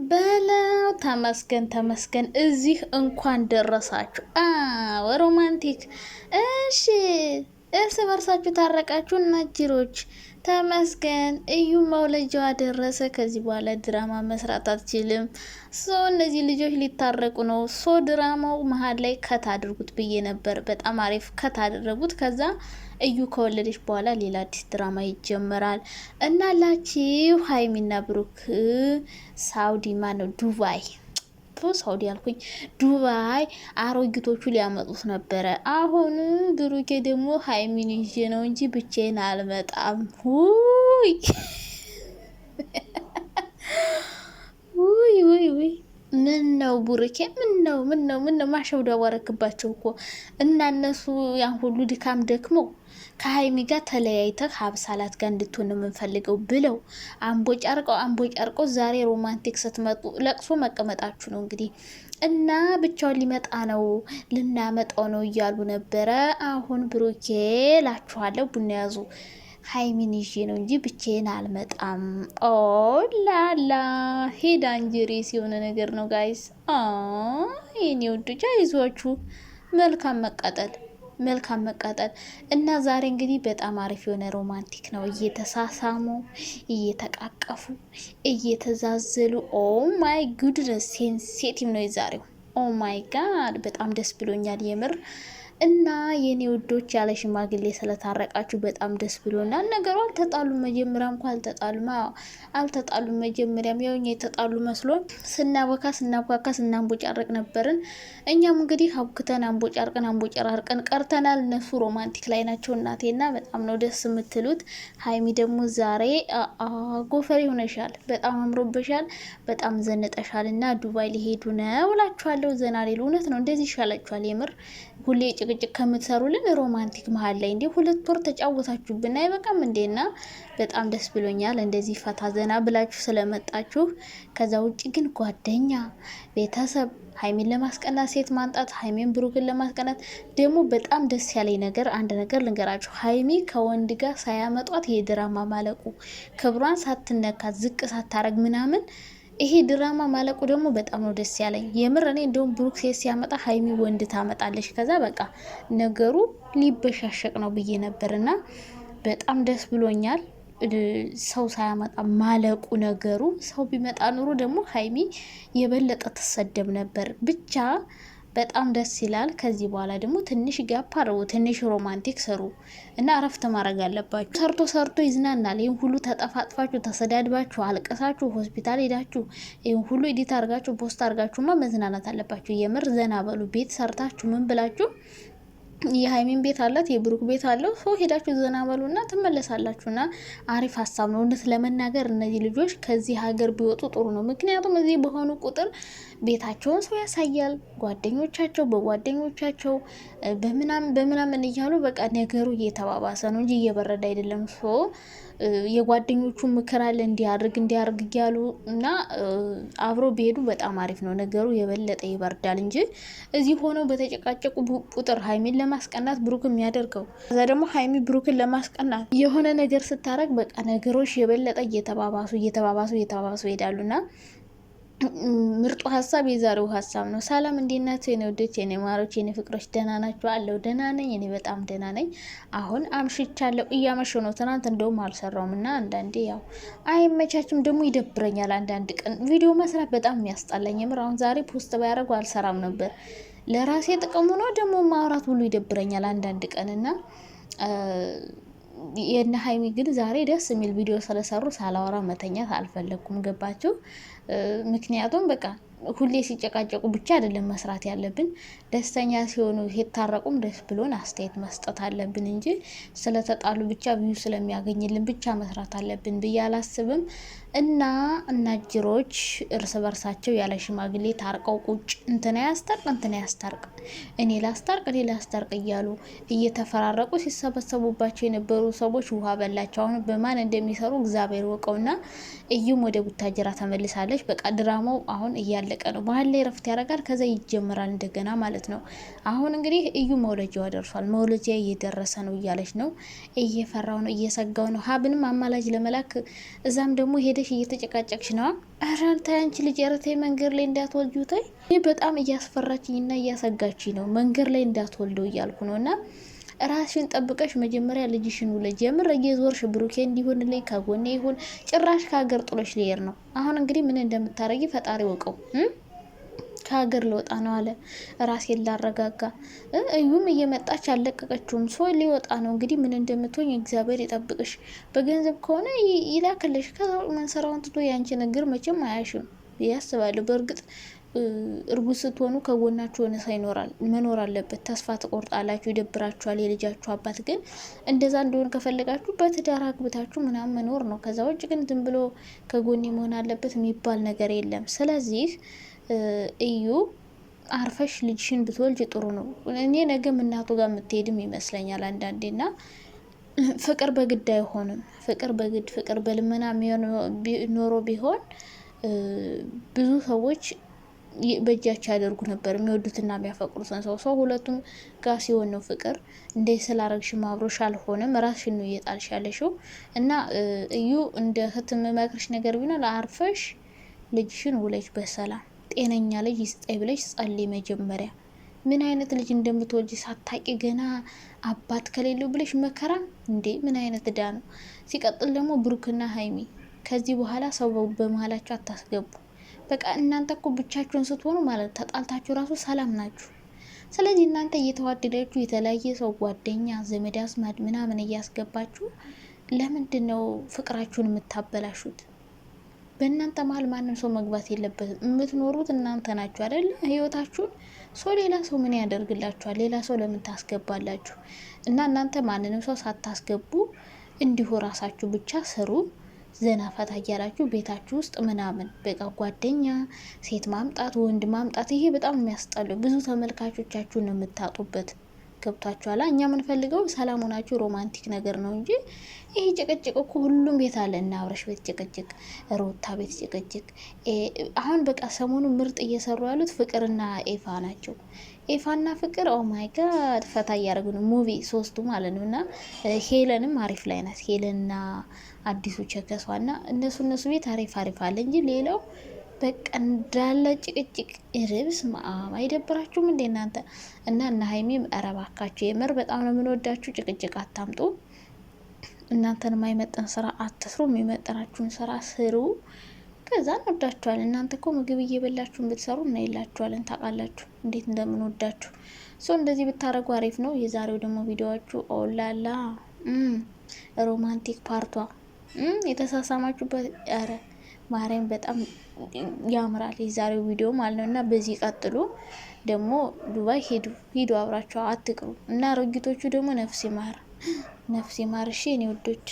በለው ተመስገን ተመስገን። እዚህ እንኳን ደረሳችሁ። ሮማንቲክ። እሺ እርስ በርሳችሁ ታረቃችሁ እና ጅሮች ተመስገን። እዩ መውለጃዋ ደረሰ። ከዚህ በኋላ ድራማ መስራት አትችልም። እነዚህ ልጆች ሊታረቁ ነው። ድራማው መሀል ላይ ከት አድርጉት ብዬ ነበር። በጣም አሪፍ ከት አደረጉት። ከዛ እዩ ከወለደች በኋላ ሌላ አዲስ ድራማ ይጀመራል። እናላችሁ ሀይሚና ብሩክ ሳውዲ ማነው ዱባይ ሳውዲ ያልኩኝ ዱባይ አሮጊቶቹ ሊያመጡት ነበረ። አሁን ብሩኬ ደግሞ ሀይሚን ይዤ ነው እንጂ ብቻዬን አልመጣም። ውይ ምን ነው ቡርኬ? ምን ነው ማሸውዳ ወረክባቸው እኮ እና እነሱ ያን ሁሉ ድካም ደክሞ ከሀይሚ ጋር ተለያይተህ ሀብሳላት ጋር እንድትሆን የምንፈልገው ብለው አንቦ ጨርቀው ዛሬ ሮማንቲክ ስትመጡ ለቅሶ መቀመጣችሁ ነው እንግዲህ። እና ብቻውን ሊመጣ ነው ልናመጣው ነው እያሉ ነበረ። አሁን ብሩኬ ላችኋለሁ ቡና ያዙ። ሀይሚን ይዤ ነው እንጂ ብቻዬን አልመጣም። ላላ ሄዳ እንጀሪ ሲሆነ ነገር ነው ጋይስ። የኔ ወዶች አይዟችሁ፣ መልካም መቃጠል እና ዛሬ እንግዲህ በጣም አሪፍ የሆነ ሮማንቲክ ነው። እየተሳሳሙ እየተቃቀፉ እየተዛዘሉ ኦ ማይ ጉድነስ ሴንሲቲቭ ነው የዛሬው። ኦ ማይ ጋድ በጣም ደስ ብሎኛል የምር። እና የኔ ውዶች ያለ ሽማግሌ ስለታረቃችሁ በጣም ደስ ብሎናል። ነገሩ አልተጣሉም፣ መጀመሪያ እንኳ አልተጣሉም። መጀመሪያም ያው የተጣሉ መስሎን ስናቧካ ስናንቦጫረቅ ነበርን። እኛም እንግዲህ አቡክተን አንቦጫርቀን ቀርተናል። እነሱ ሮማንቲክ ላይ ናቸው እናቴና በጣም ነው ደስ የምትሉት። ሀይሚ ደግሞ ዛሬ ጎፈሬ ሆነሻል፣ በጣም አምሮበሻል፣ በጣም ዘንጠሻል እና ዱባይ ሊሄዱ ነው እላችኋለሁ። ዘና ሌሉ እውነት ነው እንደዚህ ይሻላችኋል የምር ሁሌ ጭቅጭቅ ከምትሰሩልን ሮማንቲክ መሀል ላይ እንዲህ 2 ወር ተጫወታችሁብን አይበቃም እንዴና? በጣም ደስ ብሎኛል እንደዚህ ፈታ ዘና ብላችሁ ስለመጣችሁ። ከዛ ውጭ ግን ጓደኛ፣ ቤተሰብ ሀይሚን ለማስቀናት ሴት ማንጣት፣ ሀይሚን ብሩክን ለማስቀናት ደግሞ በጣም ደስ ያለኝ ነገር አንድ ነገር ልንገራችሁ። ሀይሚ ከወንድ ጋር ሳያመጧት የድራማ ማለቁ ክብሯን ሳትነካ ዝቅ ሳታረግ ምናምን ይሄ ድራማ ማለቁ ደግሞ በጣም ነው ደስ ያለኝ የምር። እኔ እንደውም ብሩክ ሴት ሲያመጣ ሀይሚ ወንድ ታመጣለች ከዛ በቃ ነገሩ ሊበሻሸቅ ነው ብዬ ነበርና በጣም ደስ ብሎኛል። ሰው ሳያመጣ ማለቁ ነገሩ። ሰው ቢመጣ ኑሮ ደግሞ ሀይሚ የበለጠ ትሰደብ ነበር። ብቻ በጣም ደስ ይላል። ከዚህ በኋላ ደግሞ ትንሽ ጋፕ አርጉ፣ ትንሽ ሮማንቲክ ስሩ እና እረፍት ማድረግ አለባችሁ። ሰርቶ ይዝናናል። ይህን ሁሉ ተጠፋጥፋችሁ ተሰዳድባችሁ አልቀሳችሁ ሆስፒታል ሄዳችሁ ይህን ሁሉ ኤዲት አርጋችሁ ፖስት አርጋችሁማ መዝናናት አለባችሁ። የምር ዘና በሉ። ቤት ሰርታችሁ ምን ብላችሁ የሀይሚን ቤት አላት የብሩክ ቤት አለው። ሰው ሄዳችሁ ዘና በሉና ትመለሳላችሁና አሪፍ ሀሳብ ነው። እውነት ለመናገር እነዚህ ልጆች ከዚህ ሀገር ቢወጡ ጥሩ ነው። ምክንያቱም እዚህ በሆኑ ቁጥር ቤታቸውን ሰው ያሳያል። ጓደኞቻቸው በጓደኞቻቸው በምናምን እያሉ በቃ ነገሩ እየተባባሰ ነው እንጂ እየበረደ አይደለም። የጓደኞቹ ምክር አለ እንዲያርግ እያሉ እና አብሮ ቢሄዱ በጣም አሪፍ ነው። ነገሩ የበለጠ ይበርዳል እንጂ እዚህ ሆነው በተጨቃጨቁ ቁጥር ሀይሚን ለማስቀናት ብሩክ የሚያደርገው ከዛ ደግሞ ሀይሚ ብሩክን ለማስቀናት የሆነ ነገር ስታረግ በቃ ነገሮች የበለጠ እየተባባሱ ይሄዳሉና ምርጡ ሀሳብ የዛሬው ሀሳብ ነው። ሰላም እንዴት ናችሁ የኔ ወዶች የኔ ማሮች የኔ ፍቅሮች? ደህና ናችሁ? አለው ደህና ነኝ እኔ በጣም ደህና ነኝ። አሁን አምሽቻለሁ፣ እያመሸሁ ነው። ትናንት እንደውም አልሰራውም እና አንዳንዴ ያው አይመቻችም፣ ደግሞ ይደብረኛል። አንዳንድ ቀን ቪዲዮ መስራት በጣም የሚያስጣላኝ የምር። አሁን ዛሬ ፖስት ባያደርጉ አልሰራም ነበር። ለራሴ ጥቅሙ ነው፣ ደግሞ ማውራት ሁሉ ይደብረኛል አንዳንድ ቀን እና የነ ሀይሚ ግን ዛሬ ደስ የሚል ቪዲዮ ስለሰሩ ሳላወራ መተኛት አልፈለኩም። ገባችሁ? ምክንያቱም በቃ ሁሌ ሲጨቃጨቁ ብቻ አይደለም መስራት ያለብን፣ ደስተኛ ሲሆኑ የታረቁም ደስ ብሎን አስተያየት መስጠት አለብን እንጂ ስለተጣሉ ብቻ ቪው ስለሚያገኝልን ብቻ መስራት አለብን ብዬ አላስብም። እና እናጅሮች እርስ በርሳቸው ያለ ሽማግሌ ታርቀው ቁጭ እንትና ያስታርቅ እኔ ላስታርቅ እያሉ እየተፈራረቁ ሲሰበሰቡባቸው የነበሩ ሰዎች ውሃ በላቸው። አሁን በማን እንደሚሰሩ እግዚአብሔር ወቀውና እዩም ወደ ቡታጅራ ተመልሳለች። በቃ ድራማው አሁን እያለ እንዳለቀ ነው። መሀል ላይ ረፍት ያደርጋል፣ ከዛ ይጀምራል እንደገና ማለት ነው። አሁን እንግዲህ እዩ መውለጃዋ ደርሷል። መውለጃ እየደረሰ ነው እያለች ነው። እየፈራው ነው፣ እየሰጋው ነው። ሀብንም አማላጅ ለመላክ እዛም ደግሞ ሄደሽ እየተጨቃጨቅሽ ነዋ። ኧረ ተይ አንቺ ልጅ፣ ኧረ ተይ መንገድ ላይ እንዳትወልጁ ተይ። ይህ በጣም እያስፈራችኝና እያሰጋችኝ ነው። መንገድ ላይ እንዳትወልደው እያልኩ ነው። እና ራስሽን ጠብቀሽ መጀመሪያ ልጅሽን ውለጅ። የምር እየዞርሽ ብሩኬ እንዲሆንልኝ ከጎኔ ይሁን፣ ጭራሽ ከሀገር ጥሎሽ ሊሄድ ነው። አሁን እንግዲህ ምን እንደምታረጊ ፈጣሪ ወቀው። ከሀገር ልወጣ ነው አለ፣ ራሴን ላረጋጋ። እዩም እየመጣች አለቀቀችውም፣ ሶ ሊወጣ ነው እንግዲህ። ምን እንደምትሆኝ እግዚአብሔር ይጠብቅሽ። በገንዘብ ከሆነ ይላክልሽ። ከዛ መንሰራውን ትቶ ያንቺ ነገር መቼም አያሽም ያስባለሁ። በእርግጥ እርጉዝ ስትሆኑ ከጎናችሁ ሆነ ሳይኖራል መኖር አለበት። ተስፋ ትቆርጣላችሁ፣ ይደብራችኋል። የልጃችሁ አባት ግን እንደዛ እንደሆነ ከፈለጋችሁ በትዳር አግብታችሁ ምናምን መኖር ነው። ከዛ ውጭ ግን ዝም ብሎ ከጎኔ መሆን አለበት የሚባል ነገር የለም። ስለዚህ እዩ አርፈሽ ልጅሽን ብትወልጅ ጥሩ ነው። እኔ ነገም እናቱ ጋር የምትሄድም ይመስለኛል አንዳንዴና ፍቅር በግድ አይሆንም። ፍቅር በግድ ፍቅር በልመና ኖሮ ቢሆን ብዙ ሰዎች በእጃቸው ያደርጉ ነበር። የሚወዱትና የሚያፈቅሩትን ሰው ሁለቱም ጋር ሲሆን ነው ፍቅር። እንደ ስላረግሽ አብሮሽ አልሆነም፣ ራስሽን ነው እየጣልሽ ያለሽው። እና እዩ እንደ ህትም መክርሽ ነገር ቢሆን አርፈሽ ልጅሽን ውለጅ በሰላም። ጤነኛ ልጅ ይስጠኝ ብለሽ ጸልይ መጀመሪያ። ምን አይነት ልጅ እንደምትወልጅ ሳታቂ ገና አባት ከሌለው ብለሽ መከራ እንዴ! ምን አይነት እዳ ነው? ሲቀጥል ደግሞ ብሩክና ሀይሚ ከዚህ በኋላ ሰው በመሀላችሁ አታስገቡ። በቃ እናንተ እኮ ብቻችሁን ስትሆኑ ማለት ተጣልታችሁ ራሱ ሰላም ናችሁ። ስለዚህ እናንተ እየተዋደዳችሁ የተለያየ ሰው ጓደኛ፣ ዘመድ አዝማድ ምናምን እያስገባችሁ ለምንድን ነው ፍቅራችሁን የምታበላሹት? በእናንተ መሀል ማንም ሰው መግባት የለበትም። የምትኖሩት እናንተ ናችሁ አይደል? ህይወታችሁን ሰው ሌላ ሰው ምን ያደርግላችኋል? ሌላ ሰው ለምን ታስገባላችሁ? እና እናንተ ማንንም ሰው ሳታስገቡ እንዲሁ ራሳችሁ ብቻ ስሩ። ዘና ፈታ እያላችሁ ቤታችሁ ውስጥ ምናምን በቃ ጓደኛ ሴት ማምጣት ወንድ ማምጣት ይሄ በጣም የሚያስጠላው። ብዙ ተመልካቾቻችሁን ነው የምታጡበት። ገብታችኋላ? እኛ የምንፈልገው ሰላም ሆናችሁ ሮማንቲክ ነገር ነው እንጂ ይሄ ጭቅጭቅ እኮ ሁሉም ቤት አለ። እና አብረሽ ቤት ጭቅጭቅ፣ ሮታ ቤት ጭቅጭቅ። አሁን በቃ ሰሞኑ ምርጥ እየሰሩ ያሉት ፍቅርና ኤፋ ናቸው። ኤፋና ፍቅር ኦ ማይ ጋድ ፈታ እያደረጉ ነው። ሙቪ ሶስቱ ማለት ነው። እና ሄለንም አሪፍ ላይ ናት። ሄለንና አዲሱ ቸከሷና እነሱ ቤት አሪፍ አለ እንጂ ሌላው በቃ እንዳለ ጭቅጭቅ ርብስ ማማ አይደብራችሁም እንዴ እናንተ? እና ሀይሚም እረባካችሁ የምር በጣም ነው የምንወዳችሁ። ጭቅጭቅ አታምጡ። እናንተን የማይመጥን ስራ አትስሩ፣ የሚመጥናችሁን ስራ ስሩ። ከዛ እንወዳችኋለን። እናንተ እኮ ምግብ እየበላችሁ ብትሰሩ እና ይላችኋለን። ታውቃላችሁ እንዴት እንደምንወዳችሁ። እንደዚህ ብታረጉ አሪፍ ነው። የዛሬው ደግሞ ቪዲዮዋችሁ ኦላላ ሮማንቲክ ፓርቷ የተሳሳማችሁበት ኧረ ማርያም በጣም ያምራል የዛሬው ቪዲዮ ማለት ነው። እና በዚህ ቀጥሉ። ደግሞ ዱባይ ሂዱ አብራችሁ አትቅሩ። እና አሮጊቶቹ ደግሞ ነፍስ ይማር። እሺ እኔ ወዶች